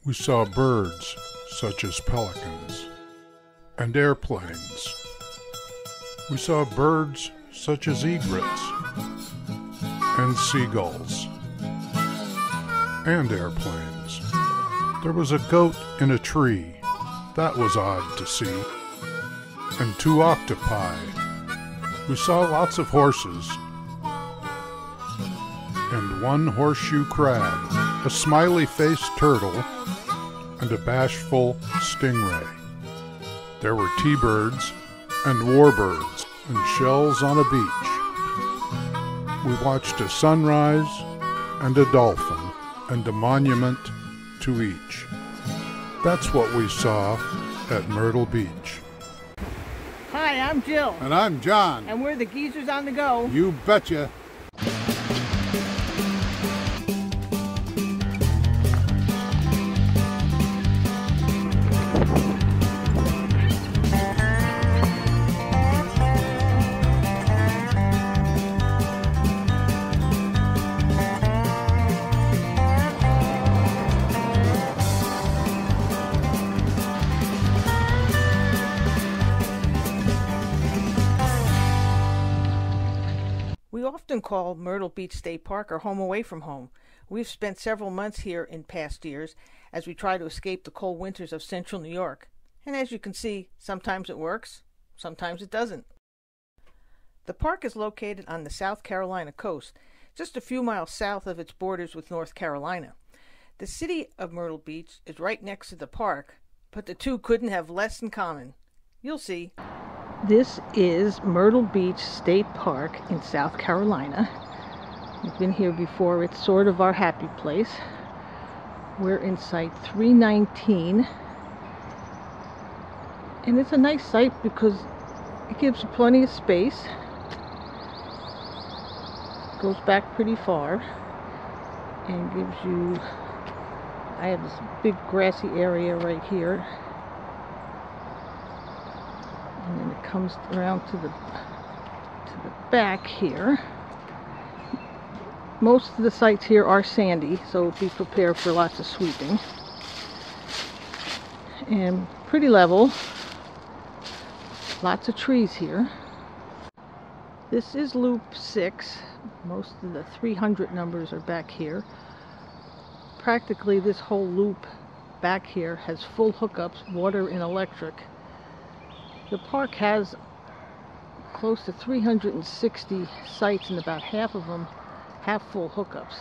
We saw birds, such as pelicans, and airplanes. We saw birds, such as egrets, and seagulls, and airplanes. There was a goat in a tree. That was odd to see. And 2 octopi. We saw lots of horses, and 1 horseshoe crab, a smiley-faced turtle, and a bashful stingray. There were T-birds and warbirds and shells on a beach. We watched a sunrise and a dolphin and a monument to each. That's what we saw at Myrtle Beach. Hi, I'm Jill. And I'm John. And we're the Geezers on the Go. You betcha. We often call Myrtle Beach State Park our home away from home. We've spent several months here in past years as we try to escape the cold winters of central New York. And as you can see, sometimes it works, sometimes it doesn't. The park is located on the South Carolina coast, just a few miles south of its borders with North Carolina. The city of Myrtle Beach is right next to the park, but the two couldn't have less in common. You'll see. This is Myrtle Beach State Park in South Carolina. We've been here before. It's sort of our happy place. We're in site 319. And it's a nice site because it gives you plenty of space. Goes back pretty far and gives you, I have this big grassy area right here. And then it comes around to the back here. Most of the sites here are sandy, so be prepared for lots of sweeping. And pretty level. Lots of trees here. This is loop 6. Most of the 300 numbers are back here. Practically this whole loop back here has full hookups, water and electric. The park has close to 360 sites, and about half of them have full hookups.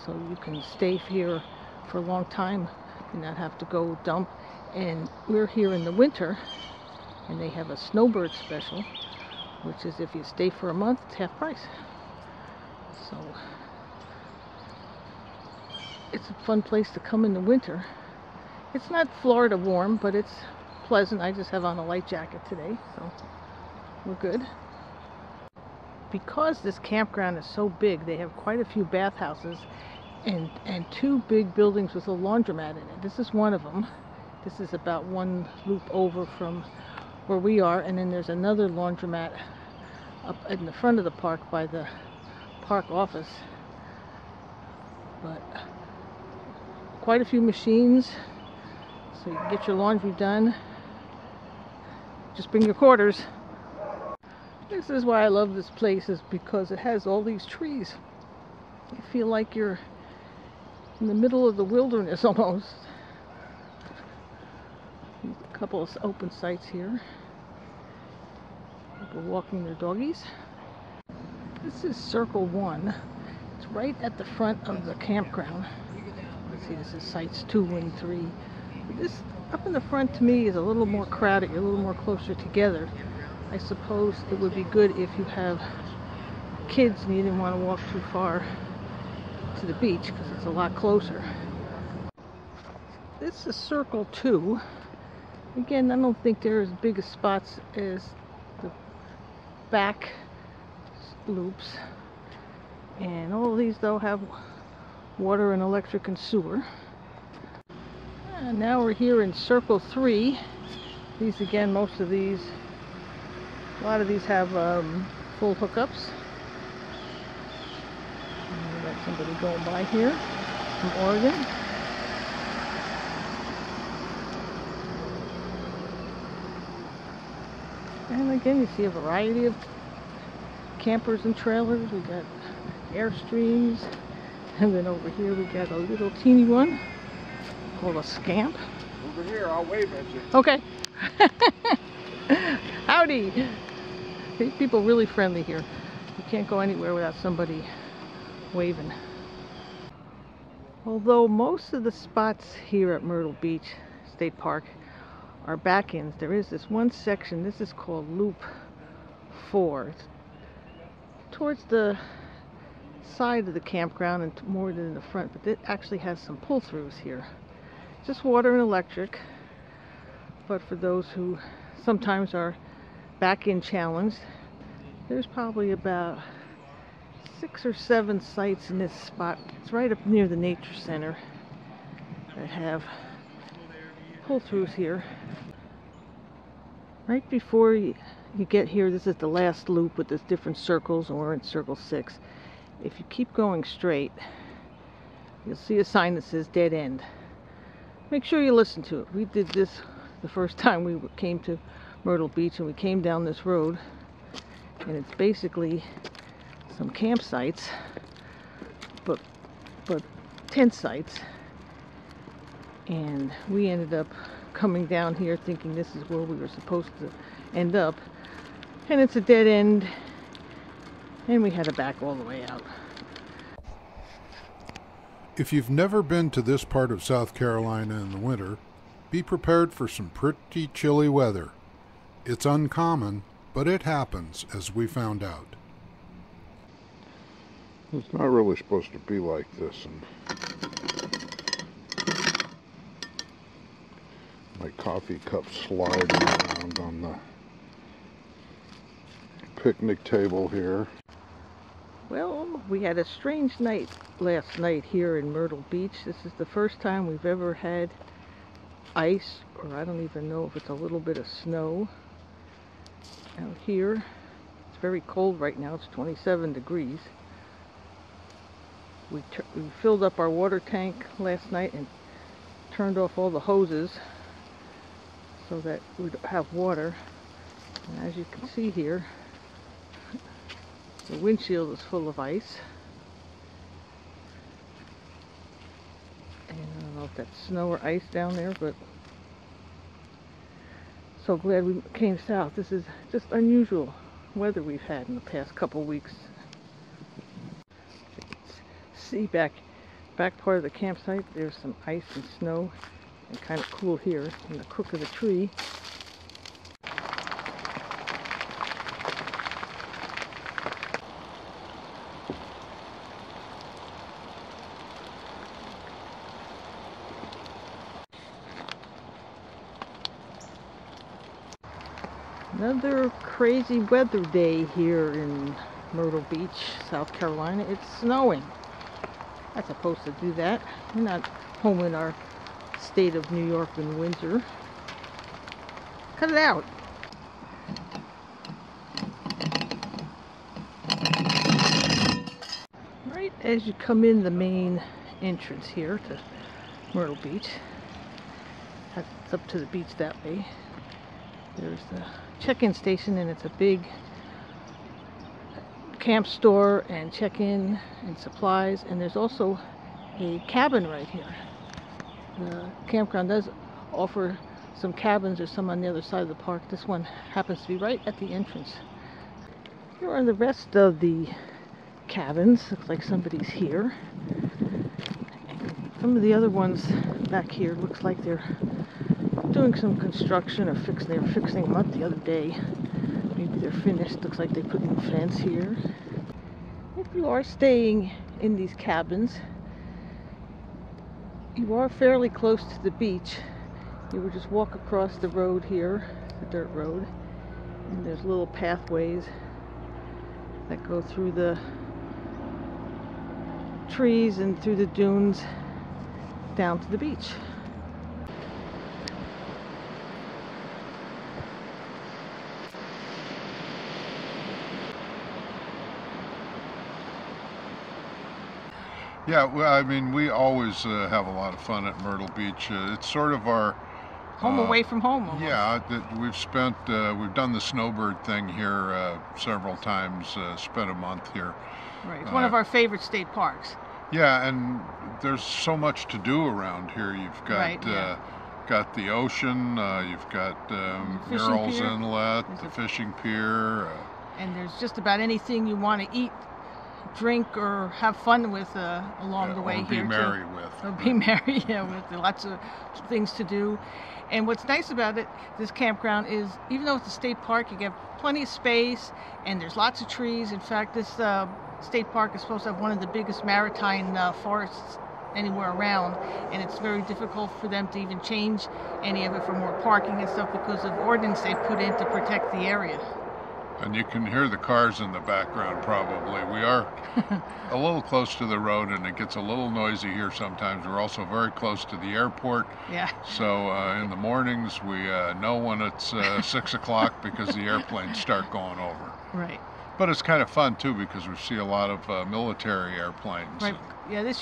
So you can stay here for a long time and not have to go dump. And we're here in the winter, and they have a snowbird special, which is if you stay for a month, it's half price. So it's a fun place to come in the winter. It's not Florida warm, but it's pleasant. I just have on a light jacket today, so we're good. Because this campground is so big, they have quite a few bathhouses and 2 big buildings with a laundromat in it. This is one of them. This is about 1 loop over from where we are, and then there's another laundromat up in the front of the park by the park office. But quite a few machines, so you can get your laundry done. Just bring your quarters. This is why I love this place, is because it has all these trees. You feel like you're in the middle of the wilderness almost. A couple of open sites here. People walking their doggies. This is Circle 1. It's right at the front of the campground. Let's see, this is sites 2 and 3. This up in the front to me is a little more crowded, you're a little more closer together. I suppose it would be good if you have kids and you didn't want to walk too far to the beach because it's a lot closer. This is Circle 2. Again, I don't think they're as big as spots as the back loops. And all of these though have water and electric and sewer. And now we're here in Circle 3. These again, most of these, a lot of these have full hookups. And we got somebody going by here from Oregon. And again, you see a variety of campers and trailers. We got Airstreams, and then over here we got a little teeny one called a Scamp. Over here, I'll wave at you. Okay. Howdy. People really friendly here. You can't go anywhere without somebody waving. Although most of the spots here at Myrtle Beach State Park are back-ins, there is this one section, this is called Loop 4. It's towards the side of the campground and more than the front, but it actually has some pull-throughs here. Just water and electric, but for those who sometimes are back-in challenged, there's probably about 6 or 7 sites in this spot. It's right up near the nature center that have pull-throughs here. Right before you get here, this is the last loop with the different circles, and we're in circle 6. If you keep going straight, you'll see a sign that says dead end. Make sure you listen to it. We did this the first time we came to Myrtle Beach, and we came down this road, and it's basically some campsites, but tent sites, and we ended up coming down here thinking this is where we were supposed to end up, and it's a dead end, and we had to back all the way out. If you've never been to this part of South Carolina in the winter, be prepared for some pretty chilly weather. It's uncommon, but it happens, as we found out. It's not really supposed to be like this, and my coffee cup sliding around on the picnic table here. Well, we had a strange night last night here in Myrtle Beach. This is the first time we've ever had ice, or I don't even know if it's a little bit of snow out here. It's very cold right now. It's 27 degrees. We filled up our water tank last night and turned off all the hoses so that we'd have water. And as you can see here, the windshield is full of ice. And I don't know if that's snow or ice down there, but so glad we came south. This is just unusual weather we've had in the past couple weeks. See back part of the campsite, there's some ice and snow, and kind of cool here in the crook of the tree. Another crazy weather day here in Myrtle Beach, South Carolina. It's snowing. Not supposed to do that. We're not home in our state of New York and winter. Cut it out. Right as you come in the main entrance here to Myrtle Beach, it's up to the beach that way. There's the check-in station, and it's a big camp store and check-in and supplies, and there's also a cabin right here. The campground does offer some cabins. There's some on the other side of the park. This one happens to be right at the entrance. Here are the rest of the cabins. Looks like somebody's here. Some of the other ones back here looks like they're doing some construction or they were fixing them up the other day. Maybe they're finished. Looks like they put in a fence here. If you are staying in these cabins, you are fairly close to the beach. You would just walk across the road here, the dirt road, and there's little pathways that go through the trees and through the dunes down to the beach. Yeah, well, I mean, we always have a lot of fun at Myrtle Beach. It's sort of our home away from home almost. Yeah, we've done the snowbird thing here several times, spent a month here. Right, it's one of our favorite state parks. Yeah, and there's so much to do around here. You've got got the ocean, you've got Murrells Inlet, the fishing pier. And there's just about anything you want to eat, drink, or have fun with along the way here. Or be merry with. Or be merry, with lots of things to do. And what's nice about it, this campground, is even though it's a state park, you get plenty of space, and there's lots of trees. In fact, this state park is supposed to have one of the biggest maritime forests anywhere around, and it's very difficult for them to even change any of it for more parking and stuff because of ordinance they put in to protect the area. And you can hear the cars in the background probably. We are a little close to the road and it gets a little noisy here sometimes. We're also very close to the airport. Yeah. So in the mornings we know when it's 6 o'clock because the airplanes start going over. Right. But it's kind of fun too because we see a lot of military airplanes. Right. Yeah, this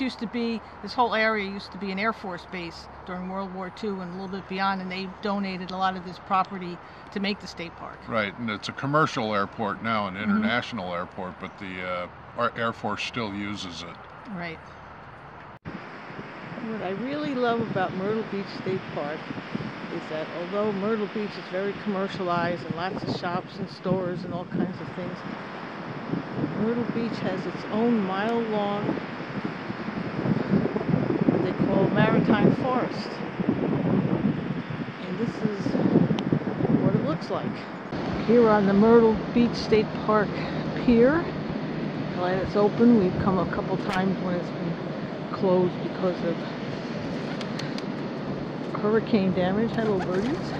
whole area used to be an Air Force base during World War II and a little bit beyond, and they donated a lot of this property to make the state park. Right, and it's a commercial airport now, an international airport, but the our Air Force still uses it. Right. What I really love about Myrtle Beach State Park is that although Myrtle Beach is very commercialized and lots of shops and stores and all kinds of things, Myrtle Beach has its own mile-long, what they call maritime forest. And this is what it looks like. Here on the Myrtle Beach State Park Pier, glad it's open. We've come a couple times when it's been closed because of hurricane damage. Hello, birdies.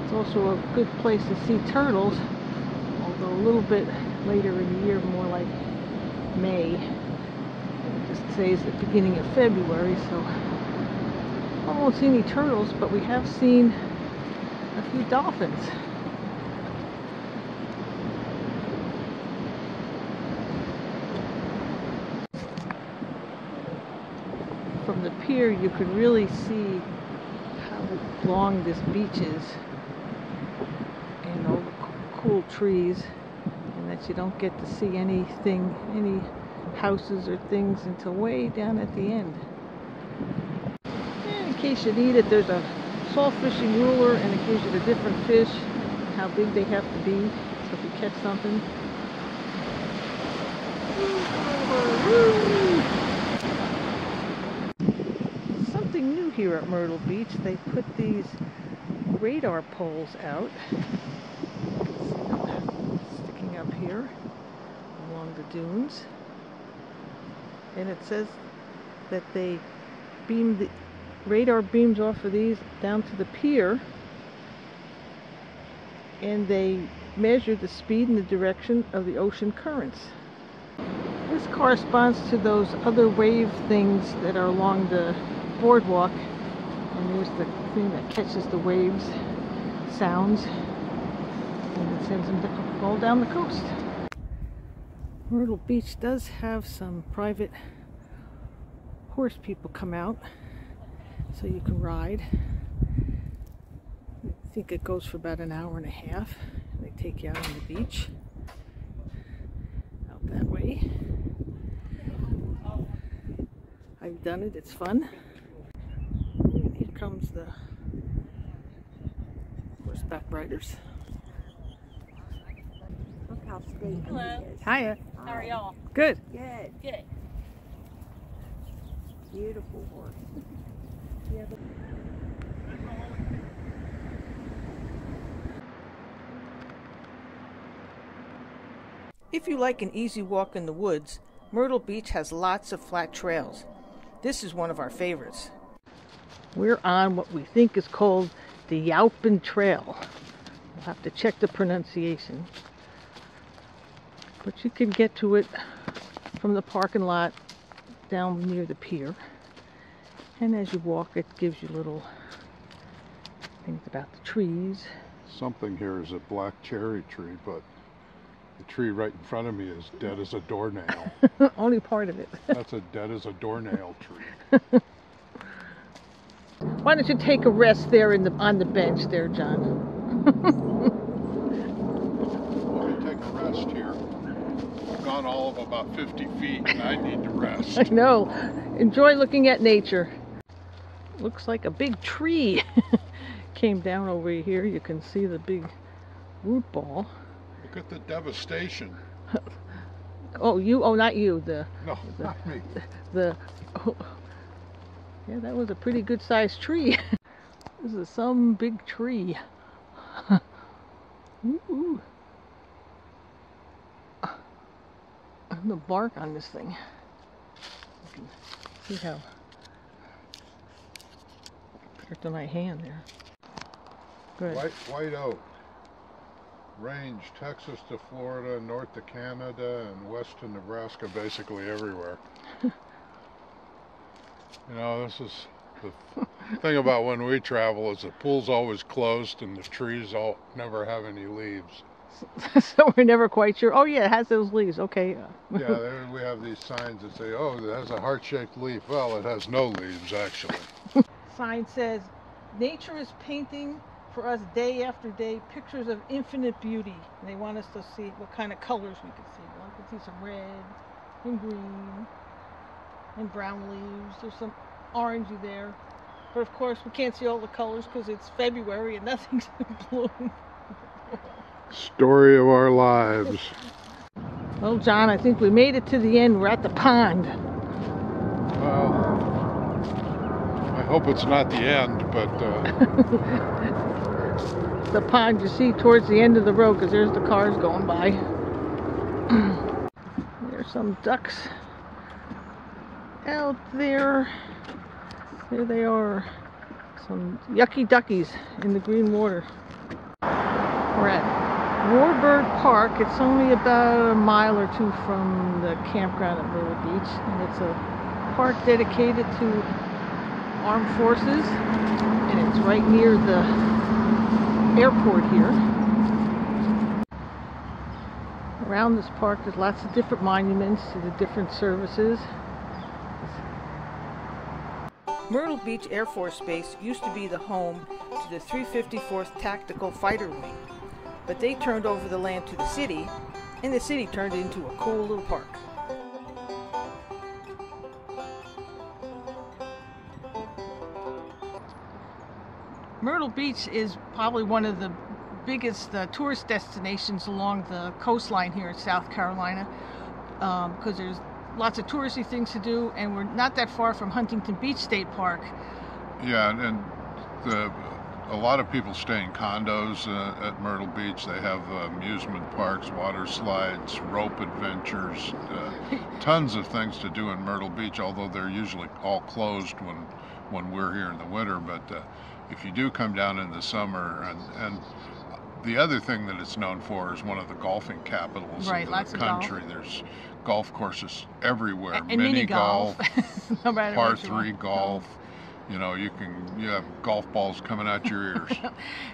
It's also a good place to see turtles, although a little bit later in the year, more like May. Just today's the beginning of February, so I won't see any turtles, but we have seen a few dolphins. From the pier, you can really see how long this beach is, and all the cool trees, and that you don't get to see any houses or things until way down at the end. And in case you need it, there's a salt fishing ruler, and it gives you the different fish, how big they have to be, so if you catch something. Something new here at Myrtle Beach, they put these radar poles out, sticking up here along the dunes, and it says that they beam the radar beams off of these down to the pier, and they measure the speed and the direction of the ocean currents. This corresponds to those other wave things that are along the boardwalk, and there's the thing that catches the waves sounds and it sends them all down the coast. Myrtle Beach does have some private horse people come out so you can ride. I think it goes for about an hour and a half. They take you out on the beach out that way. I've done it, it's fun. And here comes the horseback riders. Look how straight he is. Hiya. How are y'all? Good. Good. Good. Beautiful horse. Yeah, If you like an easy walk in the woods, Myrtle Beach has lots of flat trails. This is one of our favorites. We're on what we think is called the Alpin Trail. We'll have to check the pronunciation. But you can get to it from the parking lot down near the pier. And as you walk, it gives you little things about the trees. Something here is a black cherry tree, but the tree right in front of me is dead as a doornail. Only part of it. That's a dead as a doornail tree. Why don't you take a rest there on the bench there, John? Let me take a rest here. I've gone all of about 50 feet and I need to rest. I know. Enjoy looking at nature. Looks like a big tree came down over here. You can see the big root ball. Look at the devastation. Oh, you? Oh, not you. No, not me. Oh, yeah, that was a pretty good sized tree. This is some big tree. Ooh. The bark on this thing. You can see how compared to my hand there. Good. White oak. Range Texas to Florida, north to Canada, and west to Nebraska, basically everywhere. You know, this is the thing about when we travel is the pool's always closed and the trees never have any leaves. So we're never quite sure. Oh yeah, it has those leaves. Okay. Yeah, we have these signs that say, oh, it has a heart-shaped leaf. Well, it has no leaves, actually. Sign says, nature is painting for us day after day pictures of infinite beauty. And they want us to see what kind of colors we can see. Well, we can see some red and green and brown leaves. There's some orangey there. But of course, we can't see all the colors because it's February and nothing's in bloom. Story of our lives. Well, John, I think we made it to the end. We're at the pond. Well, I hope it's not the end, but... The pond you see towards the end of the road because there's the cars going by. There's some ducks out there. There they are. Some yucky duckies in the green water. We're at Warbird Park. It's only about a mile or two from the campground at Myrtle Beach, and it's a park dedicated to armed forces, and it's right near the airport here. Around this park there's lots of different monuments to the different services. Myrtle Beach Air Force Base used to be the home to the 354th Tactical Fighter Wing, but they turned over the land to the city, and the city turned it into a cool little park. Myrtle Beach is probably one of the biggest tourist destinations along the coastline here in South Carolina, because there's lots of touristy things to do, and we're not that far from Huntington Beach State Park. Yeah, and a lot of people stay in condos at Myrtle Beach. They have amusement parks, water slides, rope adventures, tons of things to do in Myrtle Beach, although they're usually all closed when we're here in the winter. But if you do come down in the summer, and the other thing that it's known for is one of the golfing capitals of the country. There's golf courses everywhere, and mini golf, no par 3 golf. You know, you have golf balls coming out your ears.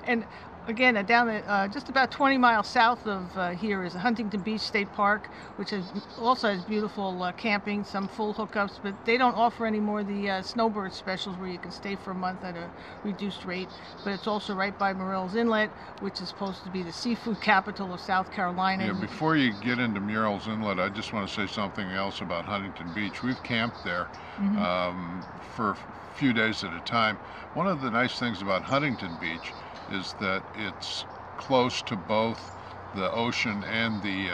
And again, down just about 20 miles south of here is Huntington Beach State Park, which also has beautiful camping, some full hookups, but they don't offer anymore the snowbird specials where you can stay for a month at a reduced rate. But it's also right by Murrell's Inlet, which is supposed to be the seafood capital of South Carolina. Yeah, before you get into Murrell's Inlet, I just want to say something else about Huntington Beach. We've camped there for a few days at a time. One of the nice things about Huntington Beach is that it's close to both the ocean and the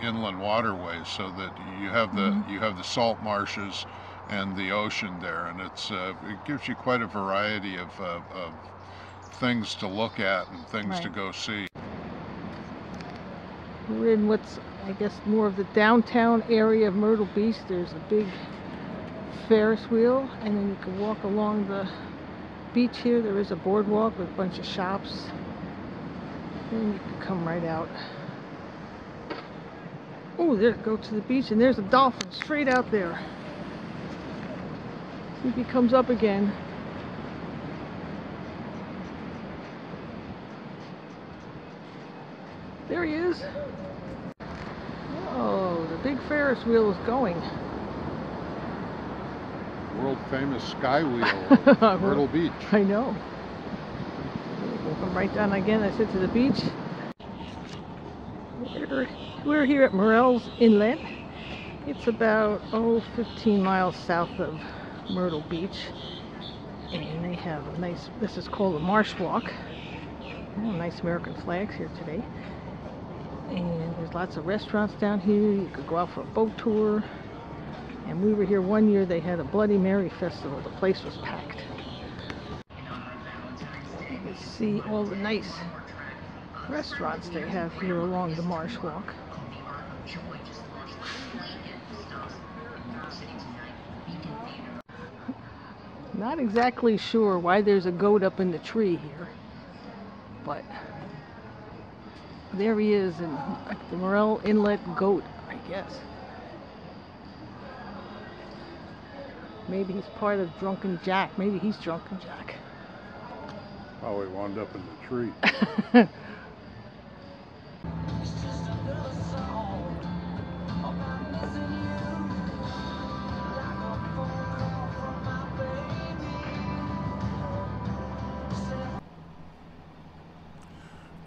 inland waterways, so that you have the salt marshes and the ocean there, and it gives you quite a variety of things to look at and things to go see. We're in what's, I guess, more of the downtown area of Myrtle Beach. There's a big Ferris wheel, and then you can walk along the beach here. There is a boardwalk with a bunch of shops, and you can come right out. Oh, there, go to the beach, and there's a dolphin straight out there. See if he comes up again. There he is. Oh, the big Ferris wheel is going. World famous sky wheel of Myrtle Beach. I know. We'll come right down again, I said, to the beach. We're here at Morell's Inlet. It's about 15 miles south of Myrtle Beach, and they have a nice, this is called a marsh walk. Oh, nice American flags here today, and there's lots of restaurants down here. You could go out for a boat tour, and we were here one year. They had a Bloody Mary festival. The place was packed. You can see all the nice restaurants they have here along the marsh walk. Not exactly sure why there's a goat up in the tree here, but there he is, in the Morell Inlet goat, I guess. Maybe he's part of Drunken Jack. Maybe he's Drunken Jack. Oh, he wound up in the tree.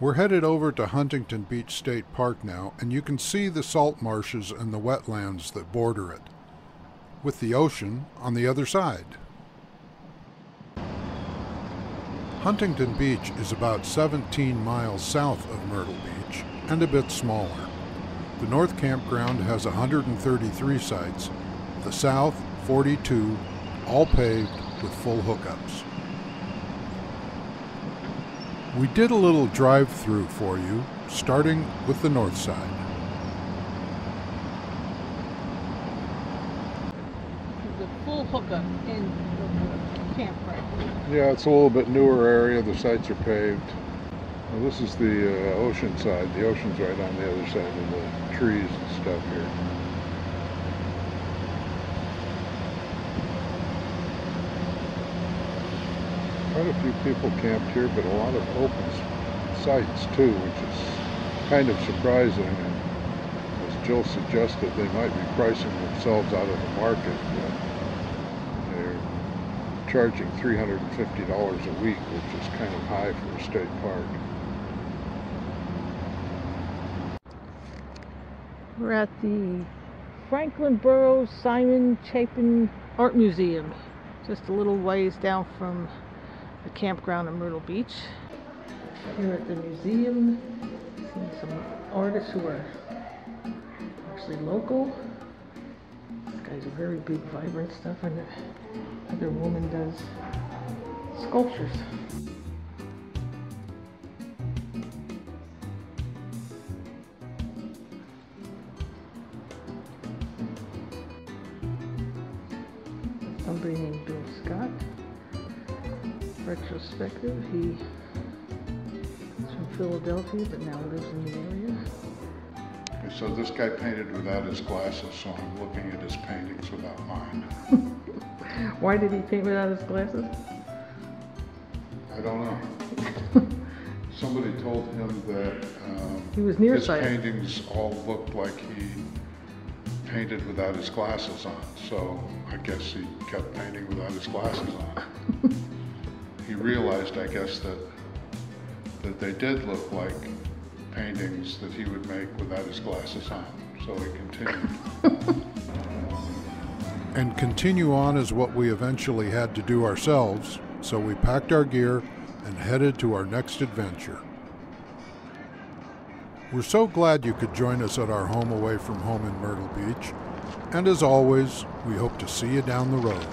We're headed over to Huntington Beach State Park now, and you can see the salt marshes and the wetlands that border it, with the ocean on the other side. Huntington Beach is about 17 miles south of Myrtle Beach and a bit smaller. The north campground has 133 sites, the south 42, all paved with full hookups. We did a little drive-through for you, starting with the north side. There's a full hookup in the campground. Yeah, it's a little bit newer area. The sites are paved. Well, this is the ocean side. The ocean's right on the other side of the trees and stuff here. Quite a few people camped here, but a lot of open sites too, which is kind of surprising. And as Jill suggested, they might be pricing themselves out of the market. They're charging $350 a week, which is kind of high for a state park. We're at the Franklin Borough Simon Chapin Art Museum, just a little ways down from the campground in Myrtle Beach. Here at the museum, seeing some artists who are actually local. This guy's a very big, vibrant stuff, and the other woman does sculptures. Somebody named Bill Scott. Retrospective. He's from Philadelphia, but now lives in the area. Okay, so this guy painted without his glasses, so I'm looking at his paintings without mine. Why did he paint without his glasses? I don't know. Somebody told him that he was his nearsighted. paintings all looked like he painted without his glasses on, so I guess he kept painting without his glasses on. He realized, I guess, that they did look like paintings that he would make without his glasses on, so he continued. And continue on is what we eventually had to do ourselves, so we packed our gear and headed to our next adventure. We're so glad you could join us at our home away from home in Myrtle Beach, and as always, we hope to see you down the road.